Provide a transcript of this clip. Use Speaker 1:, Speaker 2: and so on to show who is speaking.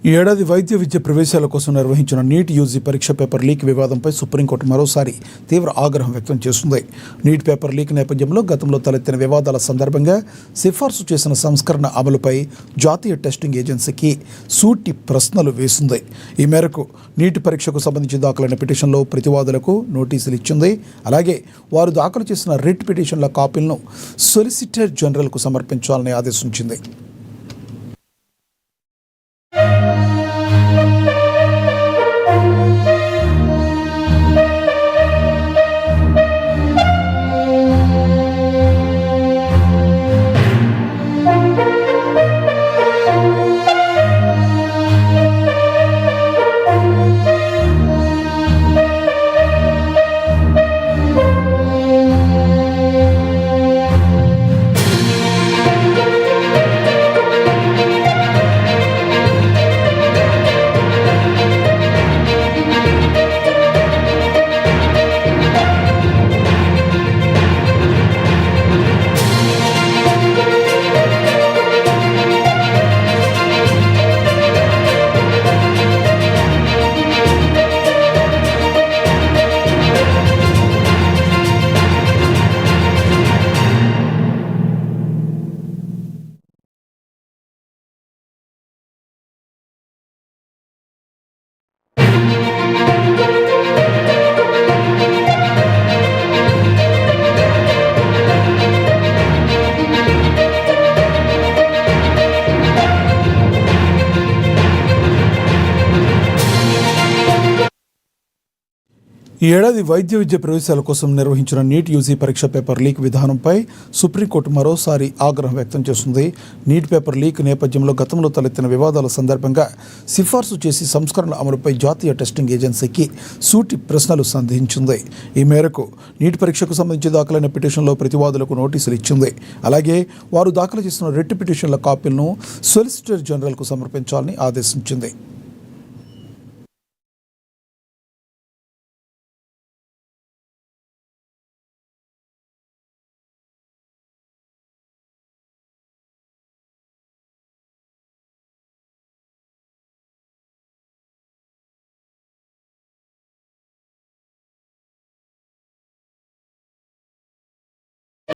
Speaker 1: ఈ ఏడాది వైద్య విద్య ప్రవేశాల కోసం నిర్వహించిన నీట్ యూజీ పరీక్ష పేపర్ లీక్ వివాదంపై సుప్రీంకోర్టు మరోసారి తీవ్ర ఆగ్రహం వ్యక్తం చేస్తుంది. నీట్ పేపర్ లీక్ నేపథ్యంలో గతంలో తలెత్తిన వివాదాల సందర్భంగా సిఫార్సు చేసిన సంస్కరణ అమలుపై జాతీయ టెస్టింగ్ ఏజెన్సీకి సూటి ప్రశ్నలు వేసింది. ఈ మేరకు నీట్ పరీక్షకు సంబంధించి దాఖలైన పిటిషన్లో ప్రతివాదులకు నోటీసులు ఇచ్చింది. అలాగే వారు దాఖలు చేసిన రిట్ పిటిషన్ల కాపీలను సొలిసిటర్ జనరల్కు సమర్పించాలని ఆదేశించింది. ఈ ఏడాది వైద్య విద్య ప్రవేశాల కోసం నిర్వహించిన నీట్ యూజీ పరీక్ష పేపర్ లీక్ విధానంపై సుప్రీంకోర్టు మరోసారి ఆగ్రహం వ్యక్తం చేస్తుంది. నీట్ పేపర్ లీక్ నేపథ్యంలో గతంలో తలెత్తిన వివాదాల సందర్భంగా సిఫార్సు చేసి సంస్కరణ అమలుపై జాతీయ టెస్టింగ్ ఏజెన్సీకి సూటి ప్రశ్నలు సంధించింది. ఈ మేరకు నీట్ పరీక్షకు సంబంధించి దాఖలైన పిటిషన్లో ప్రతివాదులకు నోటీసులు ఇచ్చింది. అలాగే వారు దాఖలు చేసిన రిట్ పిటిషన్ల కాపీలను సొలిసిటర్ జనరల్కు సమర్పించాలని ఆదేశించింది.